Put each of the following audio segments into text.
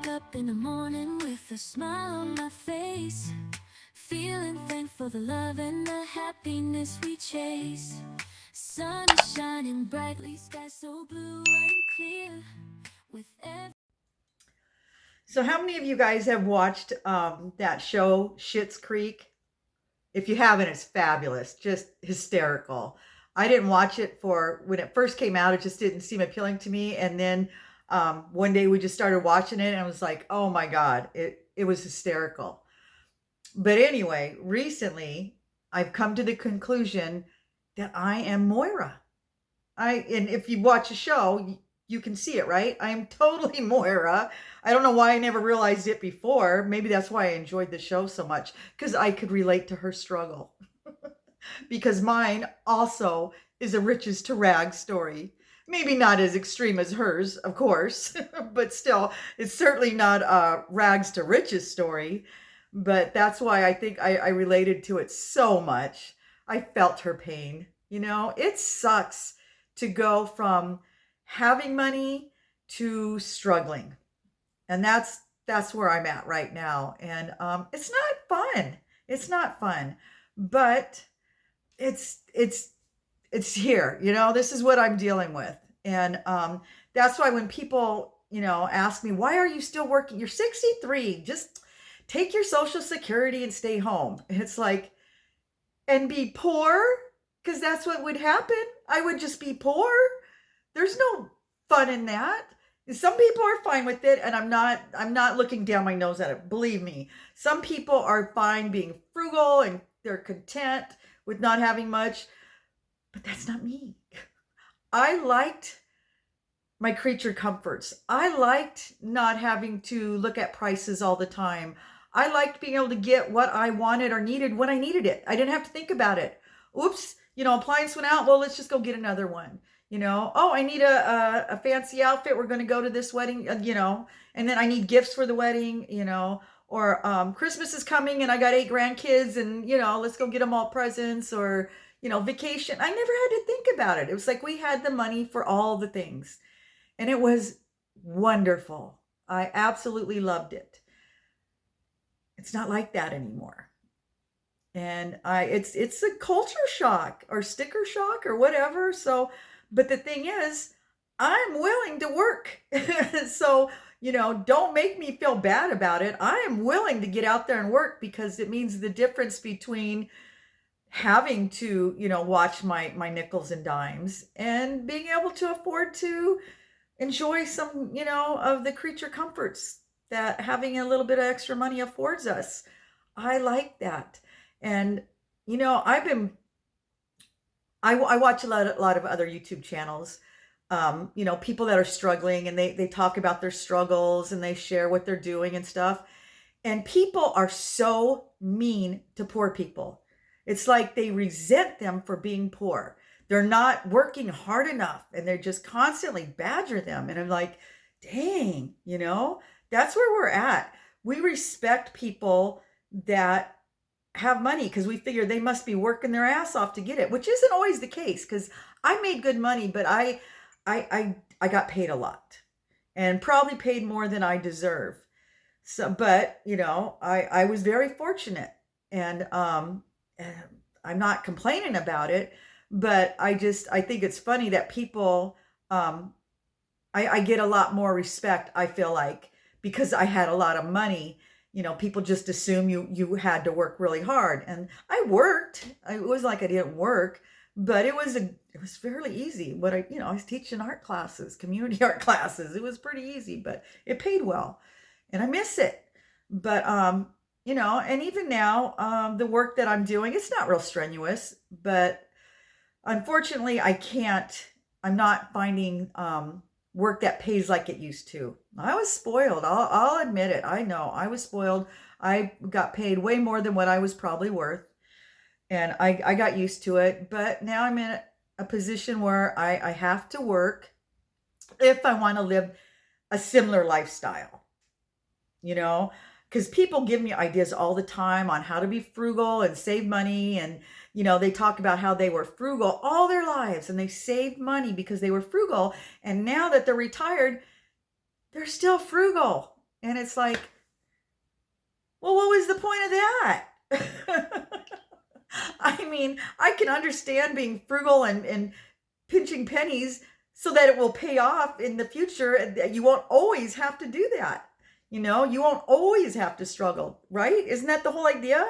wake up in the morning with a smile on my face, feeling thankful for the love and the happiness we chase. Sun is shining brightly, sky so blue and clear. With every So how many of you guys have watched that show Schitt's Creek? If you haven't, it's fabulous, just hysterical. I didn't watch it for when it first came out. It just didn't seem appealing to me. And then one day we just started watching it, and I was like, "Oh my god, it was hysterical." But anyway, recently I've come to the conclusion that I am Moira. And if you watch the show, you can see it, right? I am totally Moira. I don't know why I never realized it before. Maybe that's why I enjoyed the show so much, because I could relate to her struggle. Because mine also is a riches to rags story. Maybe not as extreme as hers, of course, but still, it's certainly not a rags to riches story. But that's why I think I related to it so much. I felt her pain. It sucks to go from having money to struggling. And that's where I'm at right now. And it's not fun. It's not fun. But it's here. This is what I'm dealing with. And that's why when people, ask me, why are you still working? You're 63. Just take your social security and stay home. And it's like, and be poor, because that's what would happen. I would just be poor. There's no fun in that. Some people are fine with it, and I'm not looking down my nose at it. Believe me. Some people are fine being frugal and they're content with not having much, but that's not me. I liked my creature comforts. I liked not having to look at prices all the time. I liked being able to get what I wanted or needed when I needed it. I didn't have to think about it. Oops, appliance went out. Well, let's just go get another one. Oh, I need a fancy outfit. We're going to go to this wedding, and then I need gifts for the wedding, or Christmas is coming and I got 8 grandkids and, let's go get them all presents, or, vacation. I never had to think about it. It was like we had the money for all the things, and it was wonderful. I absolutely loved it. It's not like that anymore. And it's a culture shock or sticker shock or whatever. So, but the thing is, I'm willing to work. So, don't make me feel bad about it. I am willing to get out there and work, because it means the difference between having to, watch my nickels and dimes and being able to afford to enjoy some, of the creature comforts that having a little bit of extra money affords us. I like that. And, I watch a lot of other YouTube channels, people that are struggling, and they talk about their struggles and they share what they're doing and stuff. And people are so mean to poor people. It's like they resent them for being poor. They're not working hard enough, and they're just constantly badger them. And I'm like, dang, that's where we're at. We respect people that have money because we figure they must be working their ass off to get it, which isn't always the case, because I made good money, but I got paid a lot, and probably paid more than I deserve. So, but I was very fortunate, and I'm not complaining about it, but I think it's funny that people, I get a lot more respect, I feel like, because I had a lot of money. People just assume you had to work really hard, and I worked. It was like I didn't work, but it was fairly easy. I was teaching art classes, community art classes. It was pretty easy, but it paid well, and I miss it. But and even now, the work that I'm doing, it's not real strenuous, but unfortunately, I'm not finding work that pays like it used to. I was spoiled. I'll admit it. I know I was spoiled. I got paid way more than what I was probably worth, and I got used to it. But now I'm in a position where I have to work if I want to live a similar lifestyle, because people give me ideas all the time on how to be frugal and save money. And, they talk about how they were frugal all their lives and they saved money because they were frugal. And now that they're retired, they're still frugal. And it's like, well, what was the point of that? I mean, I can understand being frugal and pinching pennies so that it will pay off in the future and that you won't always have to do that. You won't always have to struggle, right? Isn't that the whole idea?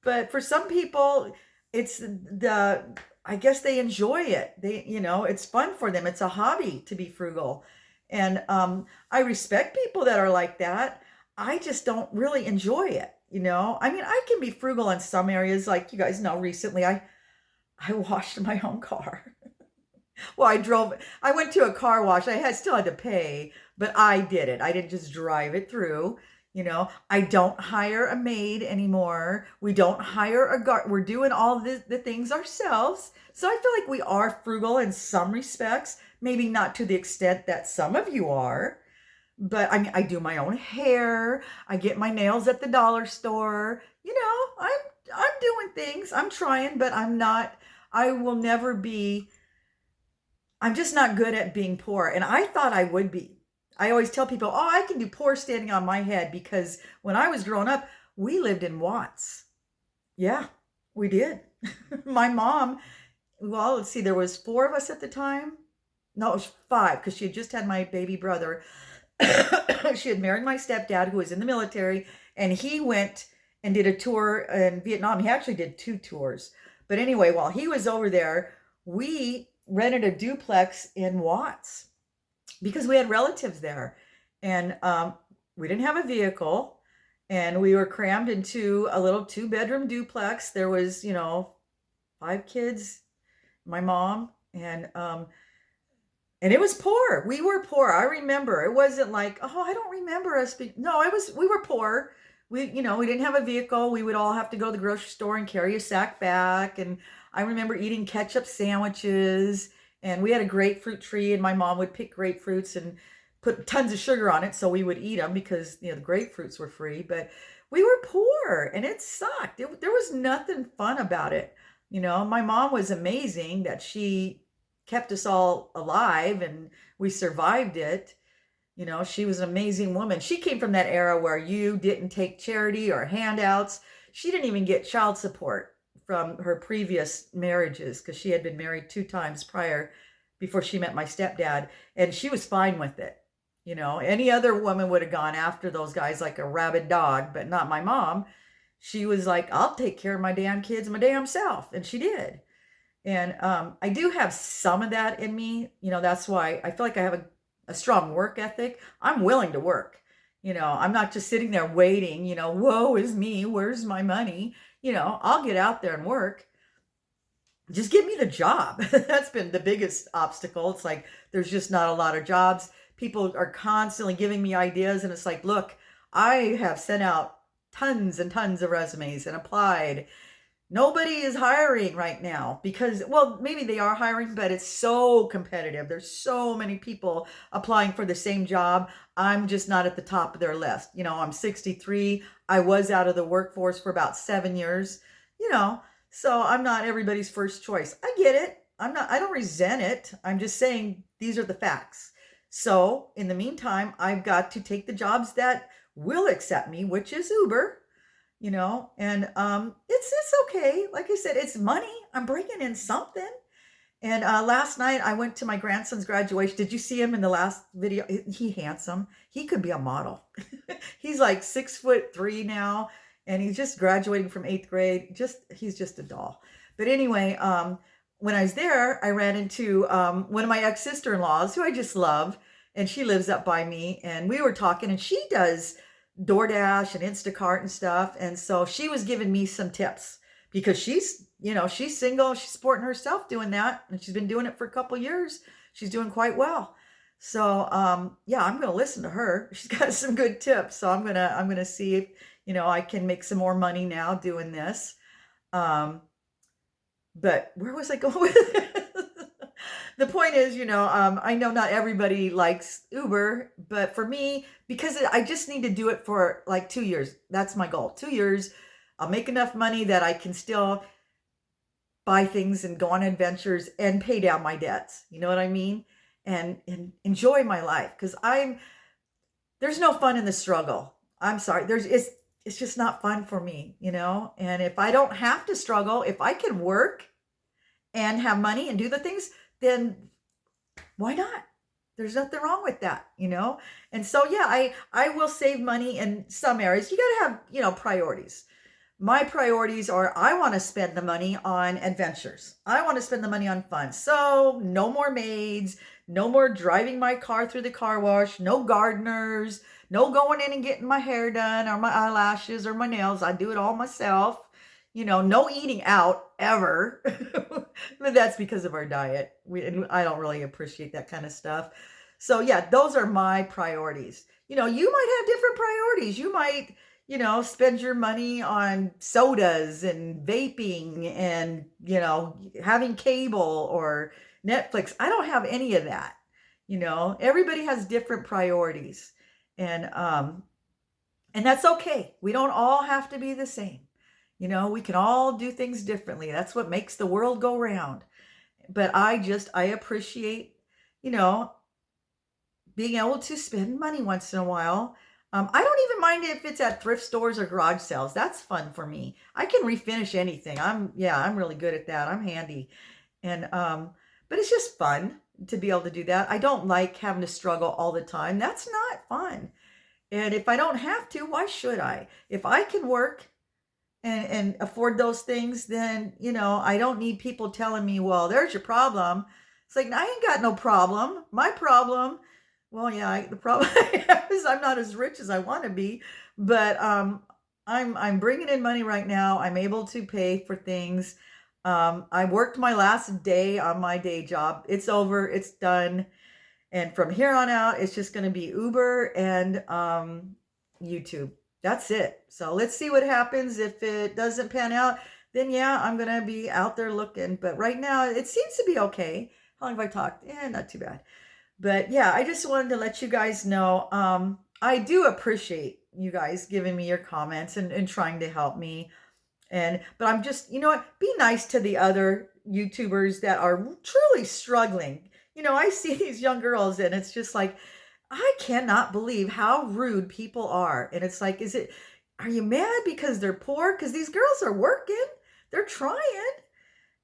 But for some people, it's the I guess they enjoy it. It's fun for them. It's a hobby to be frugal. And I respect people that are like that. I just don't really enjoy it. I mean, I can be frugal in some areas. Like you guys know, recently I washed my own car. Well, I went to a car wash. Still had to pay, but I did it. I didn't just drive it through. I don't hire a maid anymore. We don't hire a guard. We're doing all the things ourselves. So I feel like we are frugal in some respects, maybe not to the extent that some of you are. But I mean, I do my own hair. I get my nails at the dollar store. I'm doing things. I'm trying, but I'm not. I will never be. I'm just not good at being poor. And I thought I would be. I always tell people, oh, I can do poor standing on my head because when I was growing up, we lived in Watts. Yeah, we did. My mom, well, let's see, there was four of us at the time. No, it was five because she had just had my baby brother. She had married my stepdad who was in the military, and he went and did a tour in Vietnam. He actually did 2 tours. But anyway, while he was over there, we rented a duplex in Watts because we had relatives there. And we didn't have a vehicle, and we were crammed into a little 2-bedroom duplex. There was, 5 kids, my mom, and it was poor. We were poor. I remember. It wasn't like, oh, I don't remember us being. No, we were poor. We didn't have a vehicle. We would all have to go to the grocery store and carry a sack back. And I remember eating ketchup sandwiches. And we had a grapefruit tree, and my mom would pick grapefruits and put tons of sugar on it so we would eat them because, the grapefruits were free. But we were poor, and it sucked. There was nothing fun about it. My mom was amazing that she kept us all alive and we survived it. She was an amazing woman. She came from that era where you didn't take charity or handouts. She didn't even get child support from her previous marriages because she had been married 2 times prior before she met my stepdad. And she was fine with it. Any other woman would have gone after those guys like a rabid dog, but not my mom. She was like, I'll take care of my damn kids my damn self. And she did. And I do have some of that in me. That's why I feel like I have a strong work ethic. I'm willing to work. I'm not just sitting there waiting, woe is me, where's my money? I'll get out there and work. Just give me the job. That's been the biggest obstacle. It's like there's just not a lot of jobs. People are constantly giving me ideas, and it's like, look, I have sent out tons and tons of resumes and applied. Nobody is hiring right now because, well, maybe they are hiring, but it's so competitive. There's so many people applying for the same job. I'm just not at the top of their list. I'm 63. I was out of the workforce for about 7 years, so I'm not everybody's first choice. I get it. I don't resent it. I'm just saying these are the facts. So in the meantime, I've got to take the jobs that will accept me, which is Uber. And it's okay. Like I said, it's money. I'm bringing in something. And last night I went to my grandson's graduation. Did you see him in the last video? He handsome. He could be a model. He's like 6'3" now, and he's just graduating from 8th grade. He's just a doll. But anyway, when I was there, I ran into one of my ex-sister-in-laws who I just love, and she lives up by me. And we were talking, and she does DoorDash and Instacart and stuff. And so she was giving me some tips because she's single, she's supporting herself doing that. And she's been doing it for a couple years. She's doing quite well. So, yeah, I'm going to listen to her. She's got some good tips. So I'm going to see if, I can make some more money now doing this. But where was I going with it? The point is, I know not everybody likes Uber, but for me, because I just need to do it for like 2 years. That's my goal. 2 years, I'll make enough money that I can still buy things and go on adventures and pay down my debts. You know what I mean? And enjoy my life. Because there's no fun in the struggle. I'm sorry. It's just not fun for me, you know? And if I don't have to struggle, if I can work and have money and do the things, then why not? There's nothing wrong with that, you know? And so yeah, I will save money in some areas. You got to have, you know, priorities. My priorities are I want to spend the money on adventures. I want to spend the money on fun. So, no more maids, no more driving my car through the car wash, no gardeners, no going in and getting my hair done or my eyelashes or my nails. I do it all myself. You know, no eating out ever. But that's because of our diet. And I don't really appreciate that kind of stuff. So, yeah, those are my priorities. You know, you might have different priorities. You might, you know, spend your money on sodas and vaping and, you know, having cable or Netflix. I don't have any of that. You know, everybody has different priorities. And that's okay. We don't all have to be the same. You know, we can all do things differently. That's what makes the world go round. But I appreciate, you know, being able to spend money once in a while. I don't even mind if it's at thrift stores or garage sales. That's fun for me. I can refinish anything. I'm really good at that. I'm handy. And but it's just fun to be able to do that. I don't like having to struggle all the time. That's not fun. And if I don't have to, why should I? If I can work and afford those things, then, you know, I don't need people telling me, well, there's your problem. It's like, I ain't got no problem. My problem, well, yeah, the problem I have is I'm not as rich as I want to be, but I'm bringing in money right now. I'm able to pay for things. I worked my last day on my day job. It's over. It's done. And from here on out, it's just going to be Uber and YouTube. That's it. So let's see what happens. If it doesn't pan out, then yeah, I'm going to be out there looking. But right now, it seems to be okay. How long have I talked? Not too bad. But yeah, I just wanted to let you guys know. I do appreciate you guys giving me your comments and trying to help me. But I'm just, you know what? Be nice to the other YouTubers that are truly struggling. You know, I see these young girls and it's just like, I cannot believe how rude people are. And it's like, are you mad because they're poor? Because these girls are working, they're trying,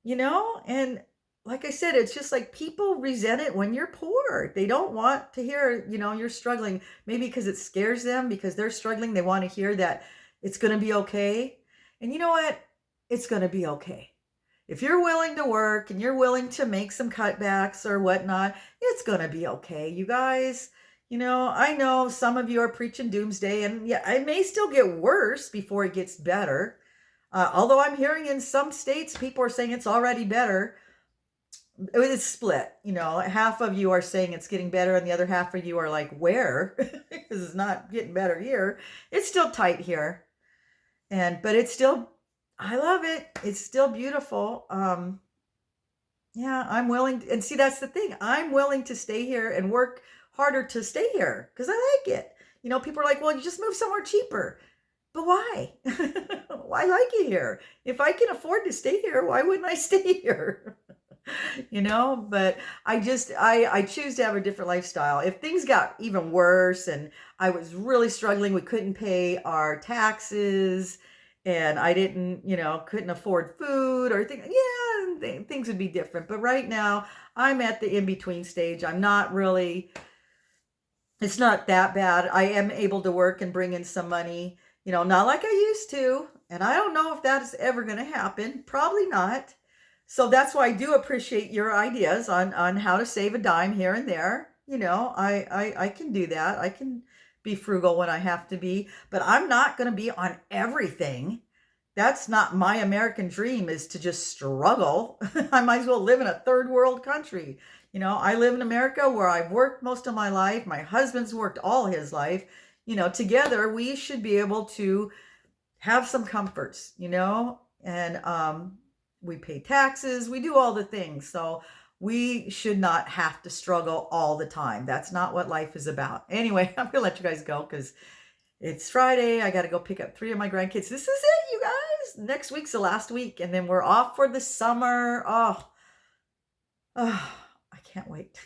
you know? And like I said, it's just like people resent it when you're poor. They don't want to hear, you know, you're struggling. Maybe because it scares them because they're struggling. They want to hear that it's going to be okay. And you know what? It's going to be okay. If you're willing to work and you're willing to make some cutbacks or whatnot, it's going to be okay, you guys. You know, I know some of you are preaching doomsday, and yeah, it may still get worse before it gets better. Although I'm hearing in some states, people are saying it's already better. It's split. You know, half of you are saying it's getting better, and the other half of you are like, where? Because it's not getting better here. It's still tight here. But it's still, I love it. It's still beautiful. Yeah, I'm willing and see, that's the thing. I'm willing to stay here and work harder to stay here because I like it. You know, people are like, well, you just move somewhere cheaper. But why? Why like it here? If I can afford to stay here, why wouldn't I stay here? You know, but I choose to have a different lifestyle. If things got even worse and I was really struggling, we couldn't pay our taxes and I didn't, you know, couldn't afford food or things, yeah, things would be different. But right now I'm at the in-between stage. I'm not really, it's not that bad. I am able to work and bring in some money, you know, not like I used to. And I don't know if that's ever going to happen. Probably not. So that's why I do appreciate your ideas on how to save a dime here and there. You know, I can do that. I can be frugal when I have to be, but I'm not going to be on everything. That's not my American dream, is to just struggle. I might as well live in a third world country. You know, I live in America where I've worked most of my life. My husband's worked all his life. You know, together we should be able to have some comforts, you know, and we pay taxes, we do all the things. So we should not have to struggle all the time. That's not what life is about. Anyway, I'm gonna let you guys go because it's Friday. I got to go pick up 3 of my grandkids. This is it, you guys. Next week's the last week, and then we're off for the summer. Oh, I can't wait.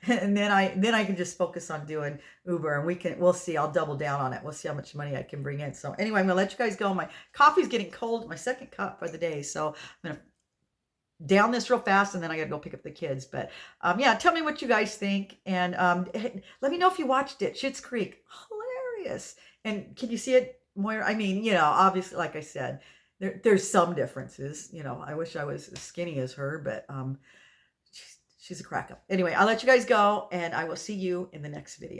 And then I can just focus on doing Uber, and we'll see. I'll double down on it. We'll see how much money I can bring in. So anyway, I'm gonna let you guys go. My coffee's getting cold, my second cup for the day. So I'm gonna down this real fast, and then I gotta go pick up the kids. But yeah, tell me what you guys think, and let me know if you watched it. Schitt's Creek, hilarious. And can you see it, Moira? I mean, obviously, like I said, there's some differences. I wish I was as skinny as her, but she's a crack up. Anyway, I'll let you guys go, and I will see you in the next video.